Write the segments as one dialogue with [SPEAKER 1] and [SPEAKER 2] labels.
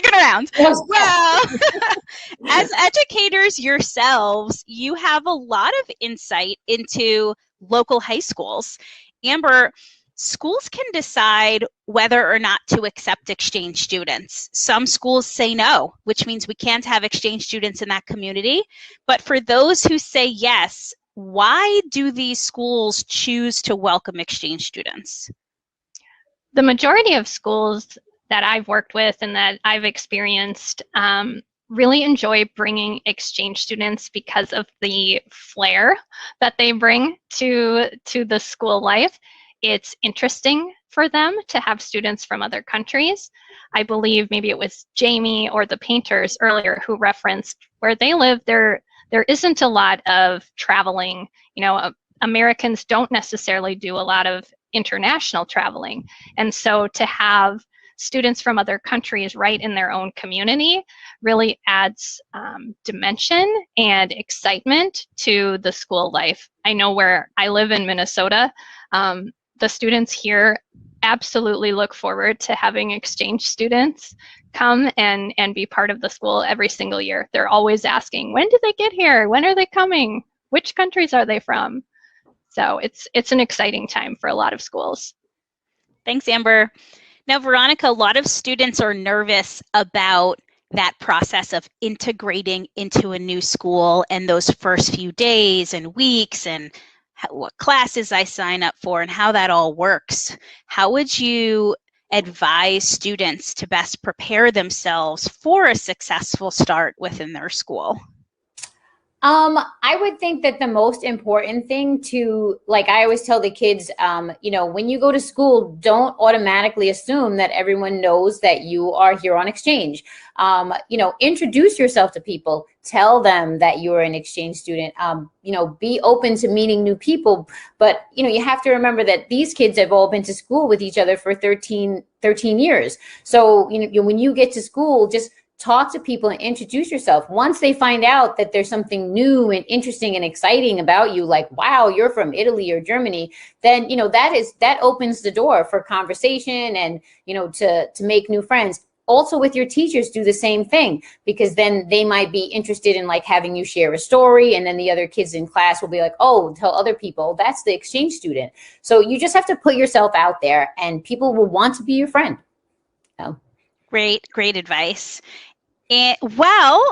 [SPEAKER 1] Sticking around. Well, as educators yourselves, you have a lot of insight into local high schools. Amber, schools can decide whether or not to accept exchange students. Some schools say no, which means we can't have exchange students in that community. But for those who say yes, why do these schools choose to welcome exchange students?
[SPEAKER 2] The majority of schools that I've worked with and that I've experienced really enjoy bringing exchange students because of the flair that they bring to the school life. It's interesting for them to have students from other countries. I believe maybe it was Jamie or the painters earlier who referenced where they live, there isn't a lot of traveling. You know, Americans don't necessarily do a lot of international traveling. And so to have students from other countries right in their own community really adds dimension and excitement to the school life. I know where I live in Minnesota, the students here absolutely look forward to having exchange students come and be part of the school every single year. They're always asking, when did they get here? When are they coming? Which countries are they from? So it's an exciting time for a lot of schools.
[SPEAKER 1] Thanks, Amber. Now, Veronica, a lot of students are nervous about that process of integrating into a new school and those first few days and weeks and what classes I sign up for and how that all works. How would you advise students to best prepare themselves for a successful start within their school?
[SPEAKER 3] I would think that the most important thing to, like I always tell the kids, you know, when you go to school, don't automatically assume that everyone knows that you are here on exchange. You know, introduce yourself to people, tell them that you're an exchange student, you know, be open to meeting new people. But, you know, you have to remember that these kids have all been to school with each other for 13 years. So, you know, when you get to school, just talk to people and introduce yourself. Once they find out that there's something new and interesting and exciting about you, like, wow, you're from Italy or Germany, then, you know, that opens the door for conversation and, you know, to make new friends. Also with your teachers, do the same thing, because then they might be interested in like having you share a story, and then the other kids in class will be like, oh, tell other people that's the exchange student. So you just have to put yourself out there and people will want to be your friend. So.
[SPEAKER 1] Great advice. And, well,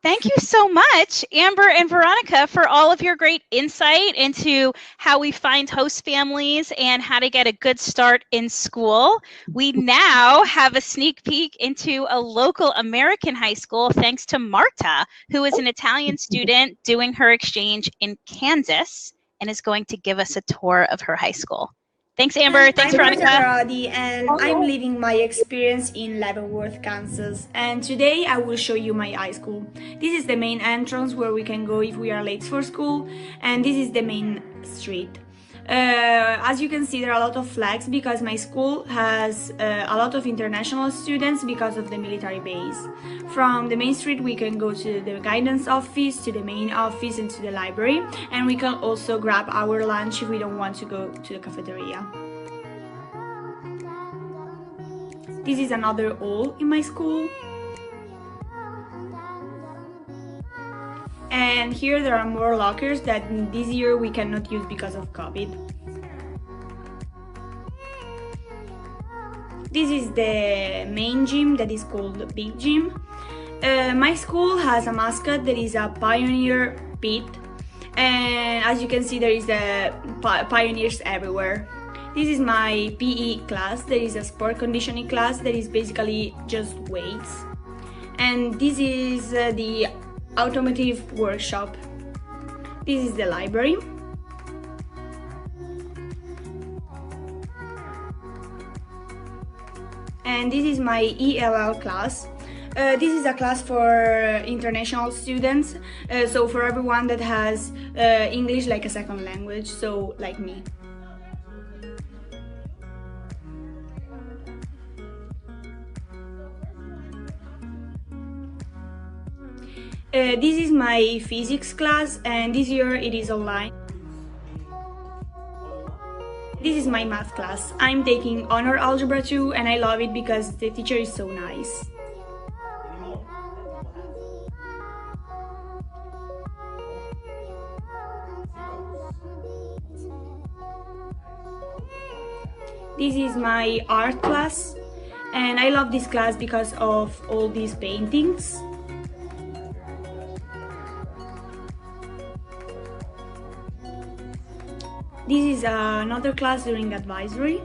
[SPEAKER 1] thank you so much, Amber and Veronica, for all of your great insight into how we find host families and how to get a good start in school. We now have a sneak peek into a local American high school thanks to Marta, who is an Italian student doing her exchange in Kansas and is going to give us a tour of her high school. Thanks, Amber. Thanks, Veronica.
[SPEAKER 4] I'm Marta, and I'm living my experience in Leavenworth, Kansas. And today I will show you my high school. This is the main entrance where we can go if we are late for school. And this is the main street. As you can see, there are a lot of flags because my school has a lot of international students because of the military base. From the main street we can go to the guidance office, to the main office, and to the library, and we can also grab our lunch if we don't want to go to the cafeteria. This is another hall in my school. And here there are more lockers that this year we cannot use because of COVID. This is the main gym that is called Big Gym. My school has a mascot that is a pioneer pit, and as you can see there is pioneers everywhere. This is my PE class. There is a sport conditioning class that is basically just weights, and this is the automotive workshop. This is the library. And this is my ELL class. This is a class for international students, so for everyone that has English like a second language, so like me. This is my physics class, and this year it is online. This is my math class. I'm taking honor algebra 2, and I love it because the teacher is so nice. This is my art class, and I love this class because of all these paintings. This is another class during advisory.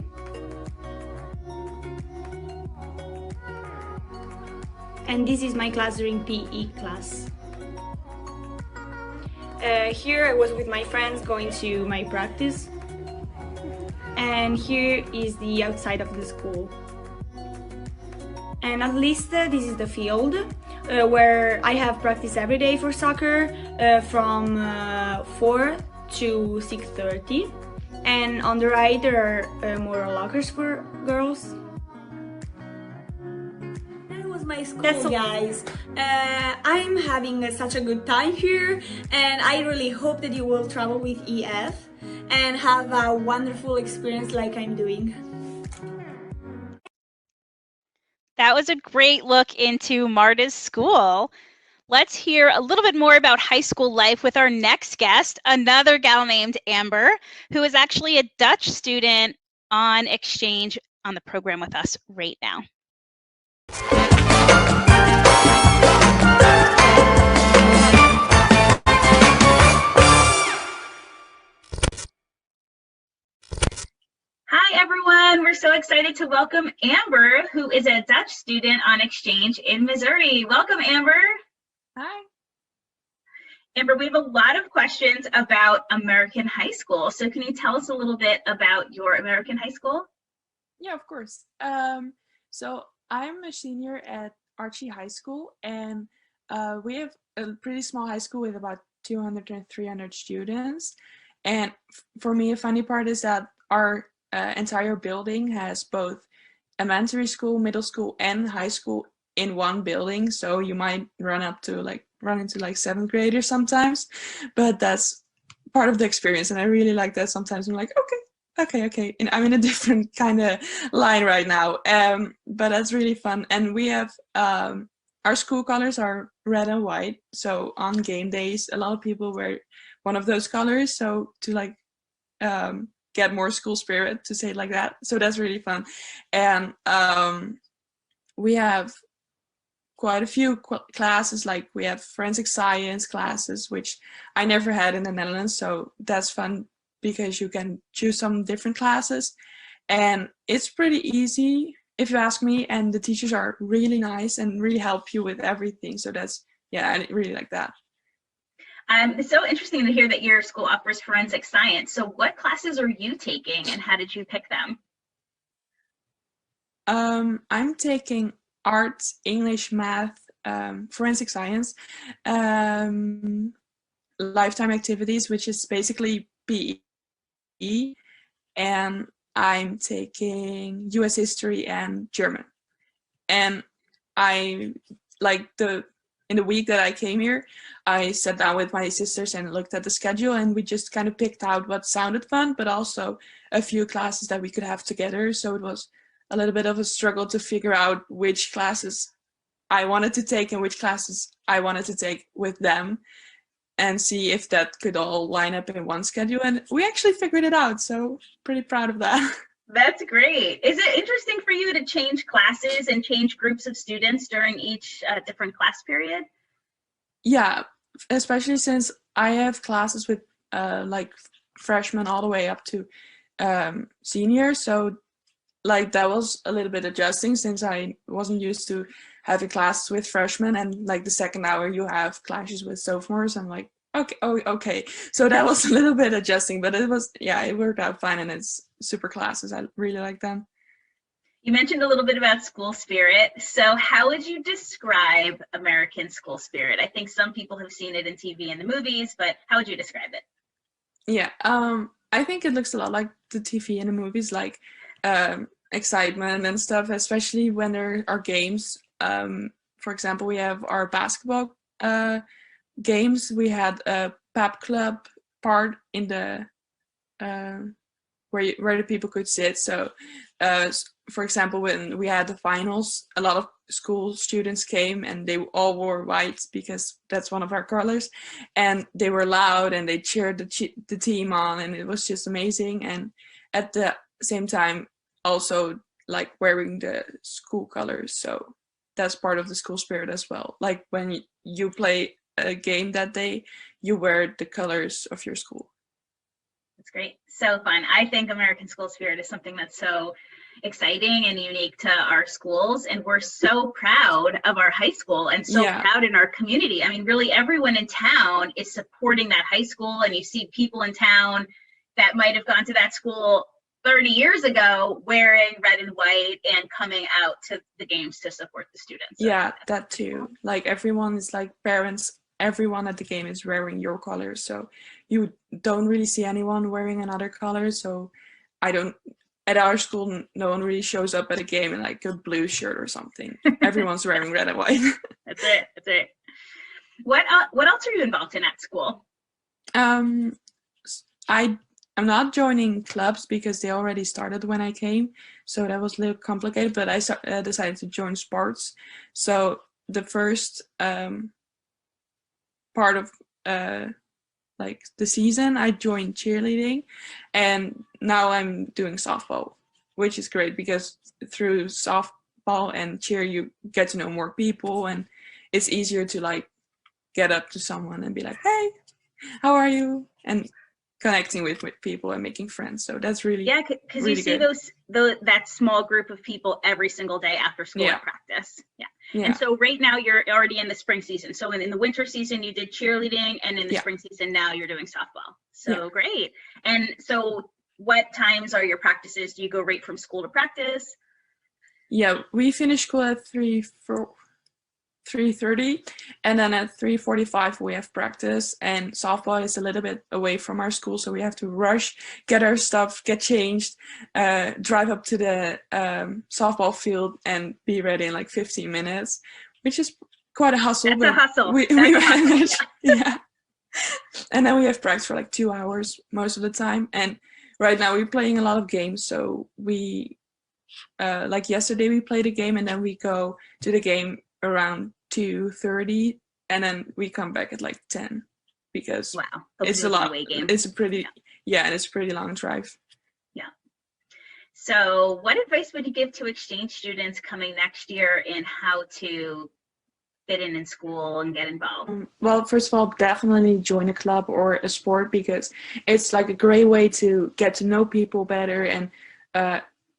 [SPEAKER 4] And this is my class during PE class. Here I was with my friends going to my practice. And here is the outside of the school. And at least this is the field where I have practice every day for soccer from 4 to 6:30. And on the right there are more lockers for girls. My school, guys. I'm having such a good time here, and I really hope that you will travel with EF and have a wonderful experience like I'm doing.
[SPEAKER 1] That was a great look into Marta's school. Let's hear a little bit more about high school life with our next guest, another gal named Amber, who is actually a Dutch student on exchange on the program with us right now. Hi, everyone. We're so excited to welcome Amber, who is a Dutch student on exchange in Missouri. Welcome, Amber.
[SPEAKER 5] Hi.
[SPEAKER 1] Amber, we have a lot of questions about American high school. So can you tell us a little bit about your American high school?
[SPEAKER 5] Yeah, of course. So I'm a senior at Archie High School, and we have a pretty small high school with about 200 and 300 students. And for me, a funny part is that our entire building has both elementary school, middle school, and high school in one building. So you might run into like 7th graders sometimes, but that's part of the experience, and I really like that. Sometimes I'm like, okay, and I'm in a different kind of line right now, but that's really fun. And we have our school colors are red and white, so on game days a lot of people wear one of those colors, so to like get more school spirit, to say it like that. So that's really fun. And we have quite a few classes, like we have forensic science classes, which I never had in the Netherlands, so that's fun because you can choose some different classes, and it's pretty easy if you ask me, and the teachers are really nice and really help you with everything. So that's, yeah, I really like that.
[SPEAKER 1] It's so interesting to hear that your school offers forensic science. So what classes are you taking, and how did you pick them?
[SPEAKER 5] I'm taking art, English, math, forensic science, lifetime activities, which is basically PE, and I'm taking US history and German. And I like in the week that I came here, I sat down with my sisters and looked at the schedule, and we just kind of picked out what sounded fun, but also a few classes that we could have together. So it was a little bit of a struggle to figure out which classes I wanted to take and which classes I wanted to take with them, and see if that could all line up in one schedule. And we actually figured it out, so pretty proud of that.
[SPEAKER 1] That's great. Is it interesting for you to change classes and change groups of students during each different class period?
[SPEAKER 5] Yeah, especially since I have classes with like freshmen all the way up to seniors. So like that was a little bit adjusting, since I wasn't used to having classes with freshmen, and like the second hour you have classes with sophomores. I'm like, okay. So that was a little bit adjusting, but it worked out fine, and it's super classes. I really like them.
[SPEAKER 1] You mentioned a little bit about school spirit. So how would you describe American school spirit? I think some people have seen it in TV and the movies, but how would you describe it?
[SPEAKER 5] Yeah, I think it looks a lot like the TV and the movies, like excitement and stuff, especially when there are games. For example, we have our basketball games. We had a pep club part in the where the people could sit. So for example, when we had the finals, a lot of school students came, and they all wore white because that's one of our colors, and they were loud and they cheered the team on, and it was just amazing. And at the same time, also like wearing the school colors. So that's part of the school spirit as well. Like when you play a game that day, you wear the colors of your school.
[SPEAKER 1] That's great. So fun. I think American school spirit is something that's so exciting and unique to our schools. And we're so proud of our high school and so proud in our community. I mean, really everyone in town is supporting that high school, and you see people in town that might have gone to that school 30 years ago wearing red and white and coming out to the games to support the students. So
[SPEAKER 5] yeah, that too. Like everyone is like parents, everyone at the game is wearing your colors. So you don't really see anyone wearing another color. So at our school, no one really shows up at a game in like a blue shirt or something. Everyone's wearing red and white.
[SPEAKER 1] That's it. What else are you involved in at school?
[SPEAKER 5] I'm not joining clubs because they already started when I came, so that was a little complicated, but I decided to join sports. So the first part of like the season, I joined cheerleading, and now I'm doing softball, which is great because through softball and cheer you get to know more people, and it's easier to like get up to someone and be like, hey, how are you? And connecting with people and making friends. So that's really
[SPEAKER 1] because
[SPEAKER 5] really
[SPEAKER 1] you see that small group of people every single day after school at practice. And so right now you're already in the spring season. So in the winter season you did cheerleading, and in the spring season now you're doing softball. So great. And so what times are your practices? Do you go right from school to practice?
[SPEAKER 5] Yeah, we finish school at 3:30, and then at 3:45 we have practice, and softball is a little bit away from our school, so we have to rush, get our stuff, get changed, drive up to the softball field and be ready in like 15 minutes, which is quite a hustle.
[SPEAKER 1] That's a hustle.
[SPEAKER 5] We manage. And then we have practice for like 2 hours most of the time, and right now we're playing a lot of games. So we like yesterday we played a game, and then we go to the game around 2:30, and then we come back at like 10 because it's a lot. It's a pretty and it's a pretty long drive.
[SPEAKER 1] So what advice would you give to exchange students coming next year in how to fit in school and get involved?
[SPEAKER 5] Well, first of all, definitely join a club or a sport, because it's like a great way to get to know people better, and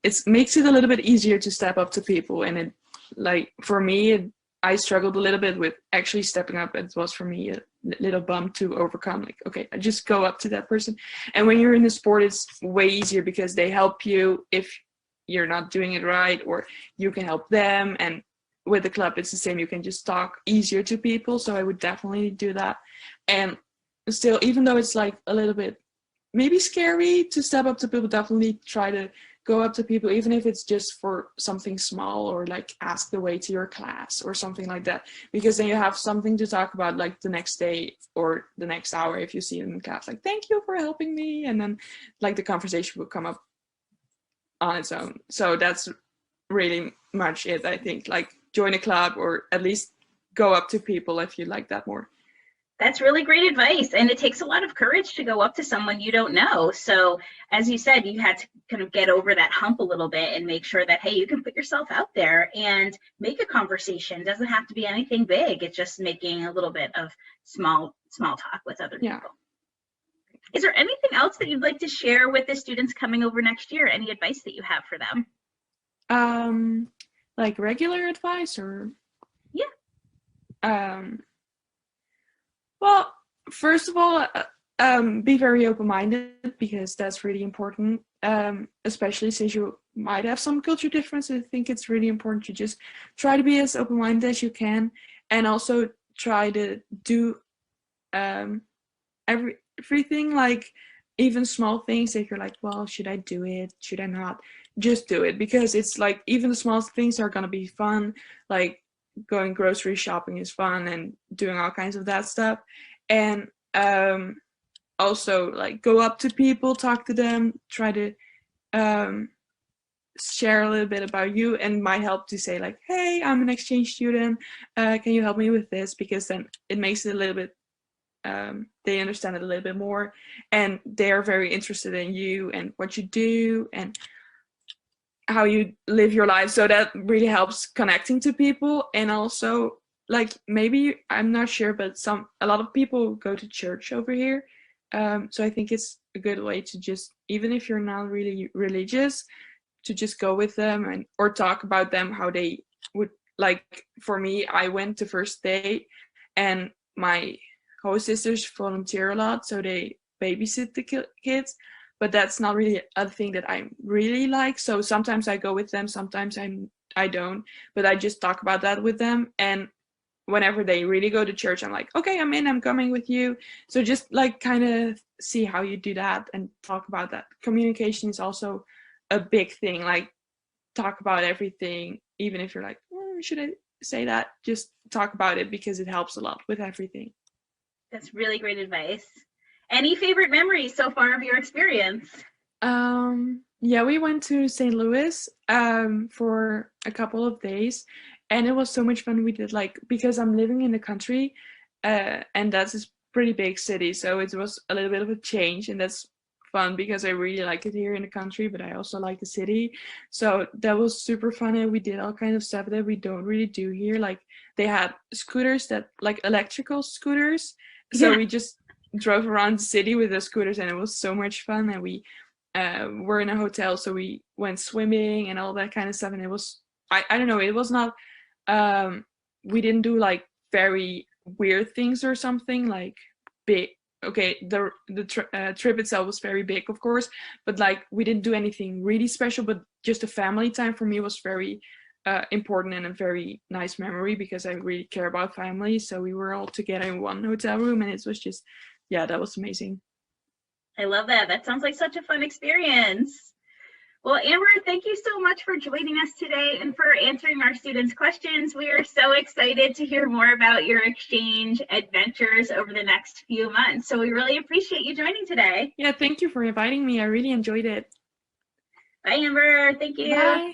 [SPEAKER 5] it makes it a little bit easier to step up to people. And it, like for me, I struggled a little bit with actually stepping up. It was for me a little bump to overcome. Like, okay, I just go up to that person. And when you're in the sport, it's way easier because they help you if you're not doing it right, or you can help them. And with the club, it's the same. You can just talk easier to people. So I would definitely do that. And still, even though it's like a little bit maybe scary to step up to people, definitely try to go up to people, even if it's just for something small, or like ask the way to your class or something like that, because then you have something to talk about like the next day or the next hour if you see them in class, like, thank you for helping me, and then like the conversation will come up on its own. So that's really much it, I think. Like, join a club, or at least go up to people if you like that more.
[SPEAKER 1] That's really great advice. And it takes a lot of courage to go up to someone you don't know. So as you said, you had to kind of get over that hump a little bit and make sure that, hey, you can put yourself out there and make a conversation. It doesn't have to be anything big. It's just making a little bit of small talk with other people. Is there anything else that you'd like to share with the students coming over next year? Any advice that you have for them?
[SPEAKER 5] Like regular advice, or? Well, first of all, be very open-minded, because that's really important, especially since you might have some culture differences. I think it's really important to just try to be as open-minded as you can, and also try to do everything, like even small things that you're like, well, should I do it? Should I not? Just do it, because it's like even the small things are going to be fun, like going grocery shopping is fun, and doing all kinds of that stuff. And also, like, go up to people, talk to them, try to share a little bit about you, and might help to say like, hey, I'm an exchange student, can you help me with this? Because then it makes it a little bit, they understand it a little bit more, and they're very interested in you and what you do. And how you live your life. So that really helps connecting to people. And also, like, maybe, I'm not sure, but a lot of people go to church over here. So I think it's a good way to just, even if you're not really religious, to just go with them or talk about them, how they would, like, for me, I went the first day, and my host sisters volunteer a lot, so they babysit the kids, but that's not really a thing that I really like. So sometimes I go with them, sometimes I don't, but I just talk about that with them. And whenever they really go to church, I'm like, okay, I'm coming with you. So just like kind of see how you do that and talk about that. Communication is also a big thing, like talk about everything, even if you're like, should I say that? Just talk about it, because it helps a lot with everything.
[SPEAKER 1] That's really great advice. Any favorite memories so far of your experience?
[SPEAKER 5] Yeah, we went to St. Louis for a couple of days, and it was so much fun. We did, like, because I'm living in the country, and that's a pretty big city, so it was a little bit of a change, and that's fun because I really like it here in the country, but I also like the city. So that was super fun, and we did all kinds of stuff that we don't really do here. Like, they had scooters, that like electrical scooters, so we just drove around the city with the scooters, and it was so much fun. And we were in a hotel, so we went swimming and all that kind of stuff, and it was, I don't know, it was not, we didn't do like very weird things or something like big. Okay, the trip itself was very big, of course, but like we didn't do anything really special, but just the family time for me was very important and a very nice memory, because I really care about family. So we were all together in one hotel room, and it was just, yeah, that was amazing.
[SPEAKER 1] I love that. That sounds like such a fun experience. Well, Amber, thank you so much for joining us today and for answering our students' questions. We are so excited to hear more about your exchange adventures over the next few months. So we really appreciate you joining today.
[SPEAKER 5] Yeah, thank you for inviting me. I really enjoyed it.
[SPEAKER 1] Bye, Amber. Thank you.
[SPEAKER 5] Bye.